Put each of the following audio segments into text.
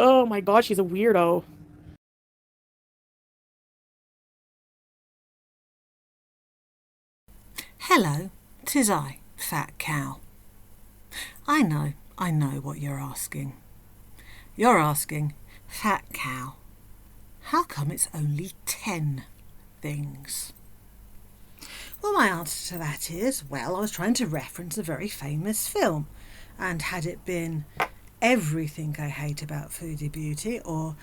Oh my god, she's a weirdo. Hello, 'tis I, Fat Cow. I know what you're asking. You're asking, Fat Cow, how come it's only 10 things? Well, my answer to that is, well, I was trying to reference a very famous film, and had it been everything I hate about Foodie Beauty or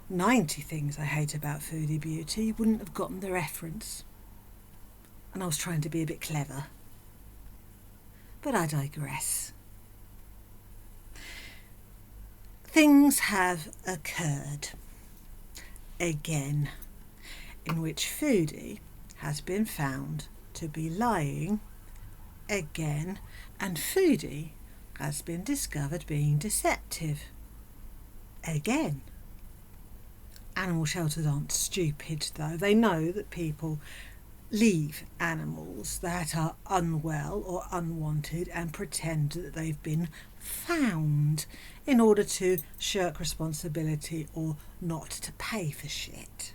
90 things I hate about Foodie Beauty, you wouldn't have gotten the reference. And I was trying to be a bit clever. But I digress. Things have occurred again in which Foodie has been found to be lying again, and Foodie has been discovered being deceptive again. Animal shelters aren't stupid though. They know that people leave animals that are unwell or unwanted and pretend that they've been found in order to shirk responsibility or not to pay for shit.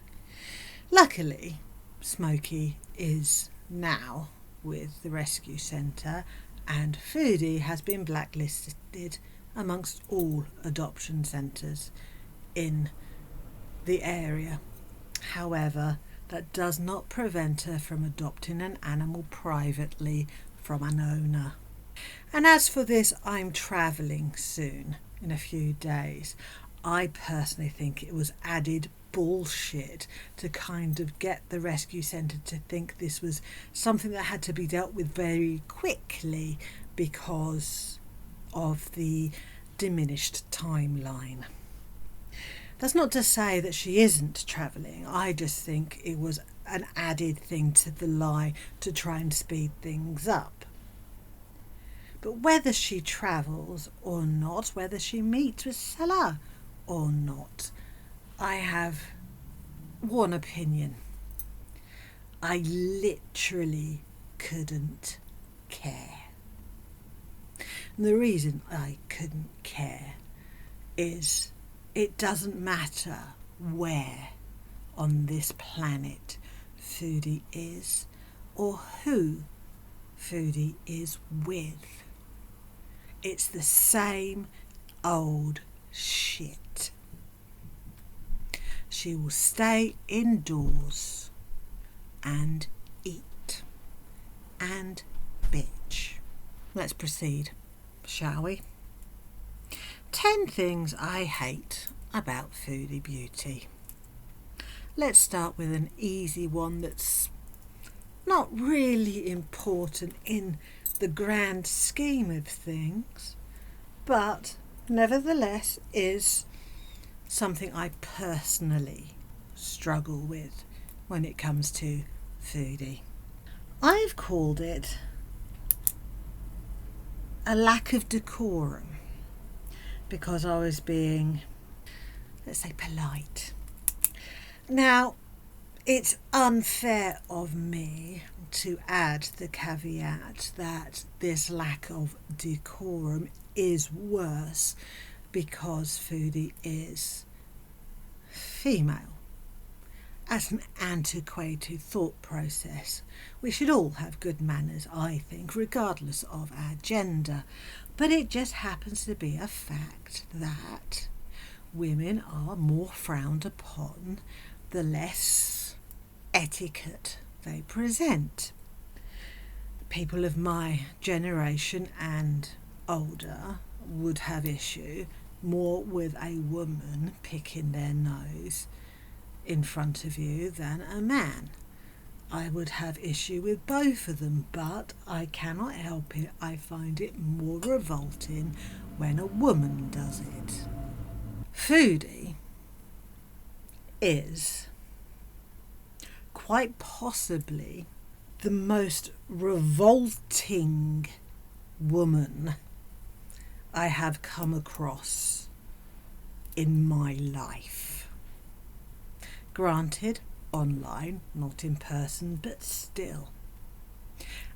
Luckily, Smokey is now with the rescue centre, and Foodie has been blacklisted amongst all adoption centres in the area. However, that does not prevent her from adopting an animal privately from an owner. And as for this, I'm travelling soon, in a few days. I personally think it was added bullshit to kind of get the rescue centre to think this was something that had to be dealt with very quickly because of the diminished timeline. That's not to say that she isn't travelling. I just think it was an added thing to the lie to try and speed things up. But whether she travels or not, whether she meets with Salah or not, I have one opinion. I literally couldn't care. And the reason I couldn't care is it doesn't matter where on this planet Foodie is or who Foodie is with. It's the same old shit. She will stay indoors and eat and bitch. Let's proceed, shall we? 10 things I hate about Foodie Beauty. Let's start with an easy one that's not really important in the grand scheme of things, but nevertheless is something I personally struggle with when it comes to Foodie. I've called it a lack of decorum because I was being, let's say, polite. Now, it's unfair of me to add the caveat that this lack of decorum is worse because Foodie is female. As an antiquated thought process, we should all have good manners, I think, regardless of our gender. But it just happens to be a fact that women are more frowned upon the less etiquette they present. People of my generation and older would have issue more with a woman picking their nose in front of you than a man. I would have issue with both of them, but I cannot help it. I find it more revolting when a woman does it. Foodie is quite possibly the most revolting woman I have come across in my life. Granted, online, not in person, but still.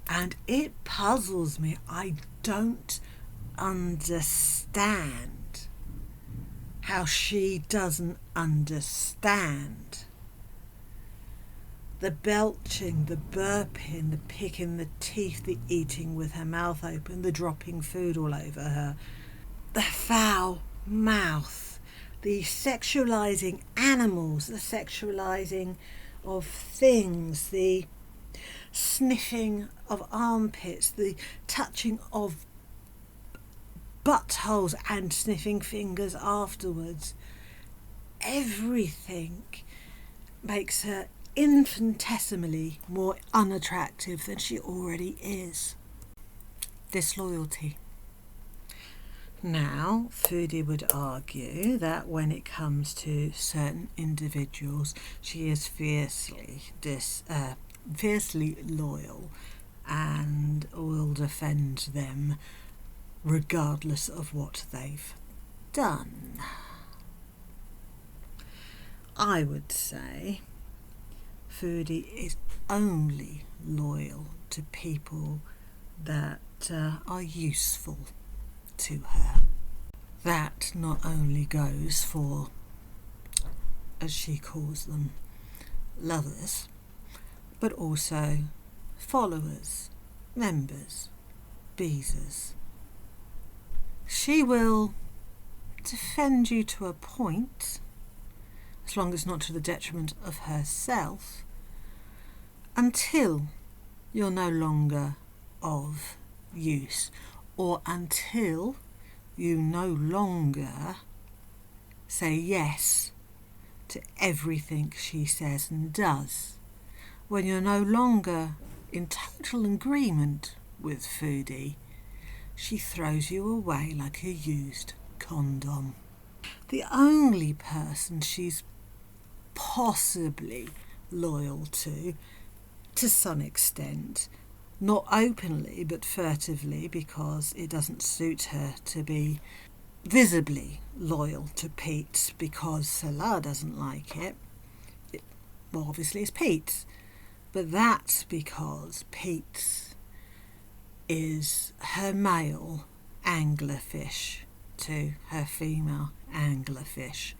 And it puzzles me. I don't understand how she doesn't understand. The belching, the burping, the picking the teeth, the eating with her mouth open, the dropping food all over her, the foul mouth, the sexualizing animals, the sexualizing of things, the sniffing of armpits, the touching of buttholes and sniffing fingers afterwards. Everything makes her infinitesimally more unattractive than she already is. Disloyalty. Now, Foodie would argue that when it comes to certain individuals, she is fiercely loyal and will defend them regardless of what they've done. I would say Foodie is only loyal to people that are useful to her. That not only goes for, as she calls them, lovers, but also followers, members, beezers. She will defend you to a point, as long as not to the detriment of herself, until you're no longer of use, or until you no longer say yes to everything she says and does. When you're no longer in total agreement with Foodie, she throws you away like a used condom. The only person she's possibly loyal to some extent, not openly but furtively, because it doesn't suit her to be visibly loyal to Pete because Salah doesn't like it. Well, obviously it's Pete's, but that's because Pete's is her male anglerfish to her female anglerfish.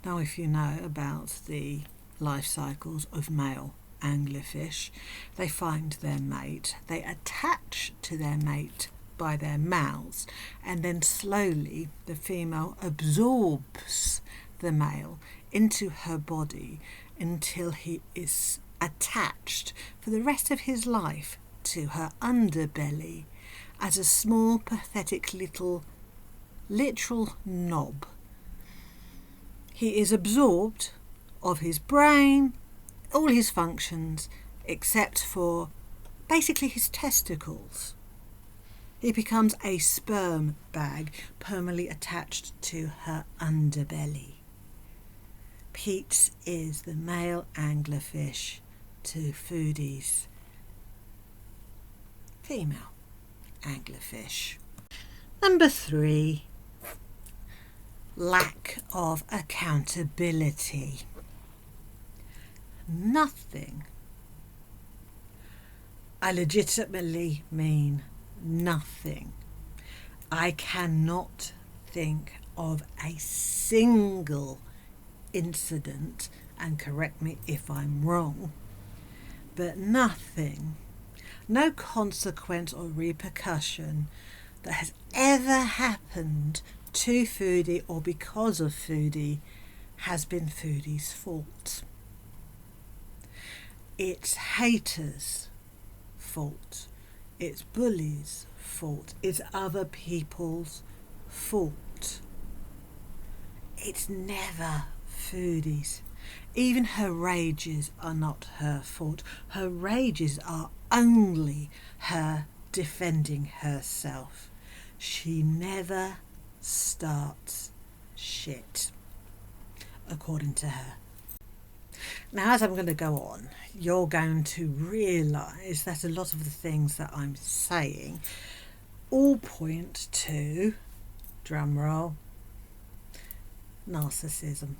Now, if you know about the life cycles of male anglerfish, they find their mate, they attach to their mate by their mouths, and then slowly the female absorbs the male into her body until he is attached for the rest of his life to her underbelly as a small, pathetic little literal knob. He is absorbed of his brain, all his functions, except for basically his testicles. He becomes a sperm bag permanently attached to her underbelly. Pete's is the male anglerfish to Foodie's female anglerfish. Number 3, lack of accountability. Nothing. I legitimately mean nothing. I cannot think of a single incident, and correct me if I'm wrong, but nothing, no consequence or repercussion that has ever happened to Foodie or because of Foodie has been Foodie's fault. It's haters' fault. It's bullies' fault. It's other people's fault. It's never Foodie's. Even her rages are not her fault. Her rages are only her defending herself. She never starts shit, according to her. Now, as I'm going to go on, you're going to realise that a lot of the things that I'm saying all point to, drumroll, narcissism.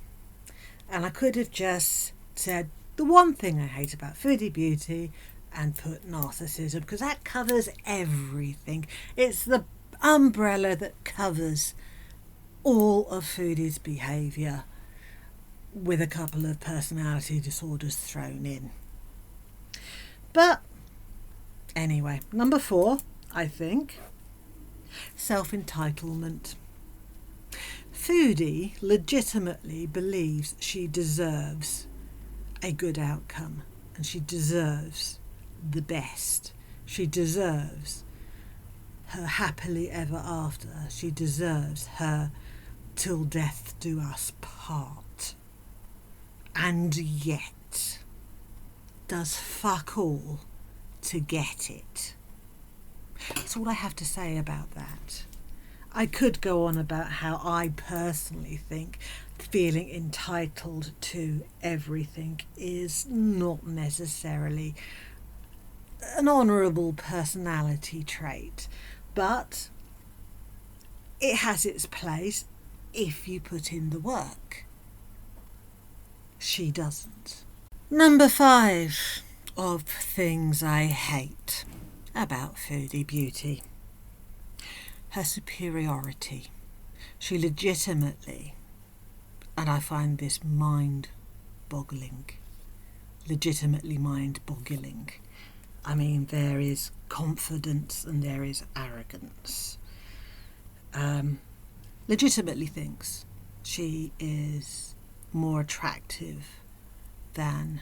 And I could have just said the one thing I hate about Foodie Beauty and put narcissism, because that covers everything. It's the umbrella that covers all of Foodie's behaviour with a couple of personality disorders thrown in. But anyway, number 4, I think, self-entitlement. Foodie legitimately believes she deserves a good outcome and she deserves the best. She deserves her happily ever after. She deserves her till death do us part. And yet does fuck all to get it. That's all I have to say about that. I could go on about how I personally think feeling entitled to everything is not necessarily an honourable personality trait, but it has its place if you put in the work. She doesn't. Number 5 of things I hate about Foodie Beauty. Her superiority. She legitimately, and I find this mind-boggling, legitimately mind-boggling. I mean, there is confidence and there is arrogance. Legitimately thinks she is more attractive than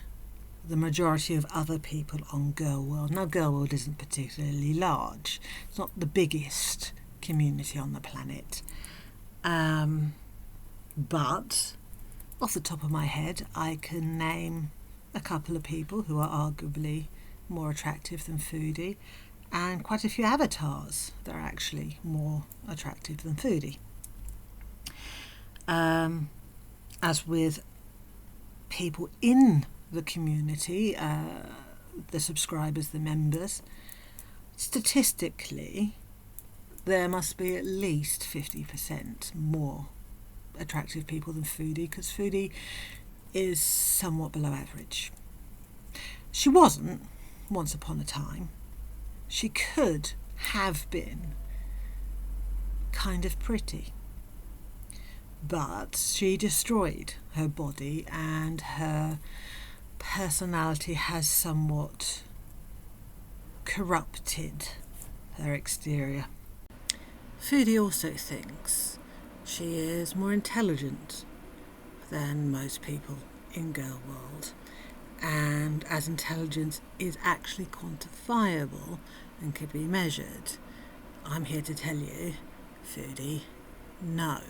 the majority of other people on Girl World. Now, Girl World isn't particularly large. It's not the biggest community on the planet. But off the top of my head, I can name a couple of people who are arguably more attractive than Foodie, and quite a few avatars that are actually more attractive than Foodie. As with people in the community, the subscribers, the members, statistically there must be at least 50% more attractive people than Foodie, because Foodie is somewhat below average. She wasn't once upon a time. She could have been kind of pretty, but she destroyed her body and her personality has somewhat corrupted her exterior. Foodie also thinks she is more intelligent than most people in Girl World, and as intelligence is actually quantifiable and can be measured, I'm here to tell you, Foodie, no,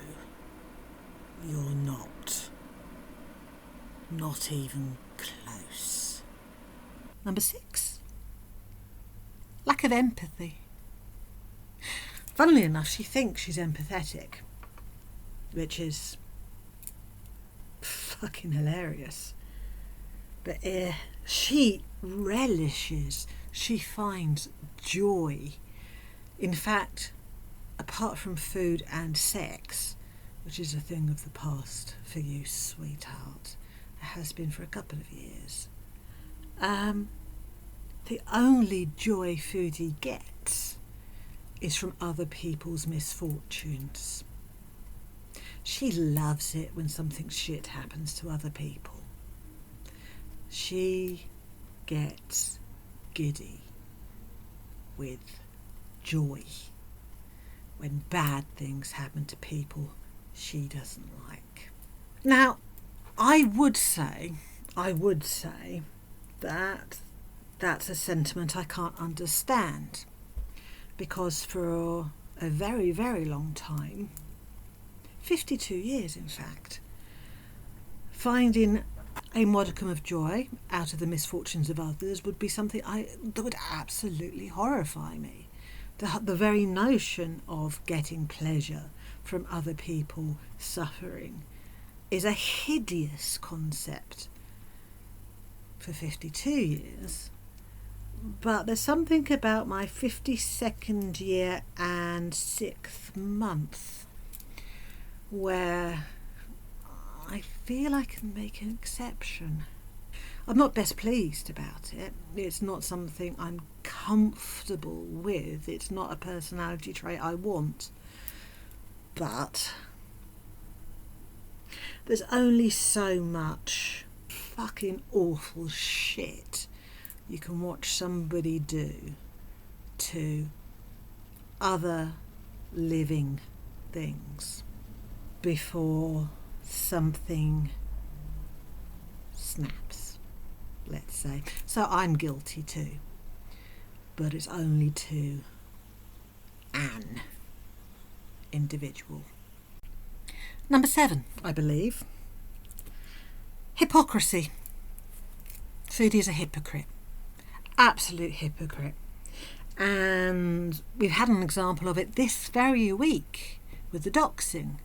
you're not. Not even close. Number 6, lack of empathy. Funnily enough, she thinks she's empathetic, which is fucking hilarious. But she relishes, she finds joy. In fact, apart from food and sex, which is a thing of the past for you, sweetheart, it has been for a couple of years, the only joy Foodie gets is from other people's misfortunes. She loves it when something shit happens to other people. She gets giddy with joy when bad things happen to people she doesn't like. Now, I would say that that's a sentiment I can't understand, because for a very, very long time, 52 years in fact, finding a modicum of joy out of the misfortunes of others would be something that would absolutely horrify me. The very notion of getting pleasure from other people suffering is a hideous concept for 52 years. But there's something about my 52nd year and 6th month where I feel I can make an exception. I'm not best pleased about it. It's not something I'm comfortable with. It's not a personality trait I want. But There's only so much fucking awful shit you can watch somebody do to other living things before something snaps, let's say. So I'm guilty too, but it's only to an individual. Number 7, I believe. Hypocrisy. Foodie is a hypocrite. Absolute hypocrite. And we've had an example of it this very week with the doxing,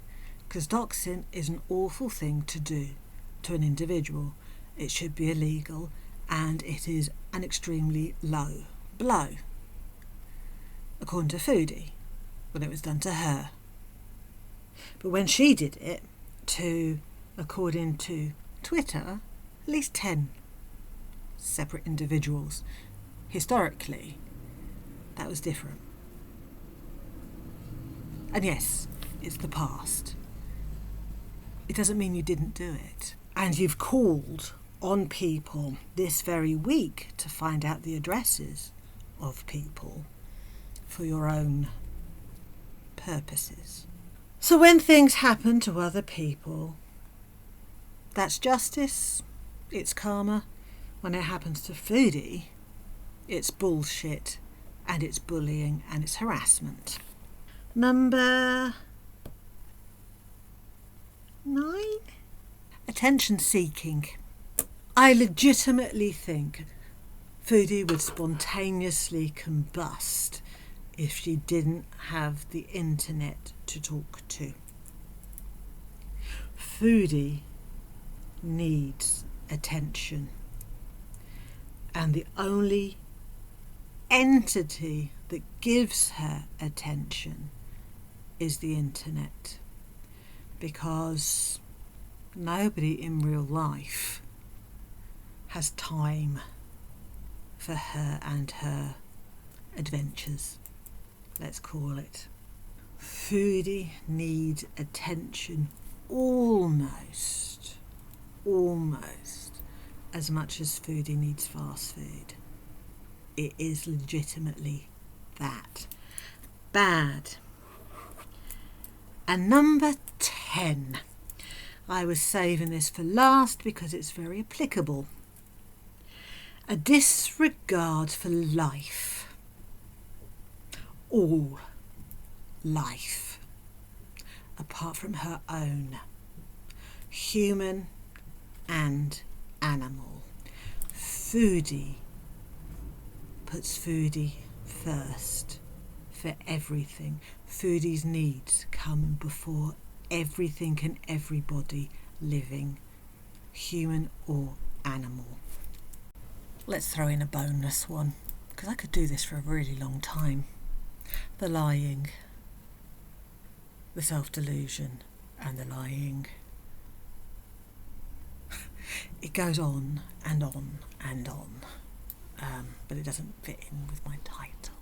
because doxing is an awful thing to do to an individual. It should be illegal, and it is an extremely low blow, according to Foodie, when it was done to her. But when she did it to, according to Twitter, at least 10 separate individuals, historically, that was different. And yes, it's the past. It doesn't mean you didn't do it. And you've called on people this very week to find out the addresses of people for your own purposes. So when things happen to other people, that's justice, it's karma. When it happens to Foodie, it's bullshit, and it's bullying, and it's harassment. Number 9? Attention seeking. I legitimately think Foodie would spontaneously combust if she didn't have the internet to talk to. Foodie needs attention, and the only entity that gives her attention is the internet, because nobody in real life has time for her and her adventures, let's call it. Foodie needs attention almost as much as Foodie needs fast food. It is legitimately that bad. And number 10. I was saving this for last because it's very applicable. A disregard for life. All life, apart from her own, human and animal. Foodie puts Foodie first for everything. Foodie's needs come before everything and everybody living, human or animal. Let's throw in a bonus one, because I could do this for a really long time. The lying, the self-delusion, and the lying. It goes on and on and on, but it doesn't fit in with my title.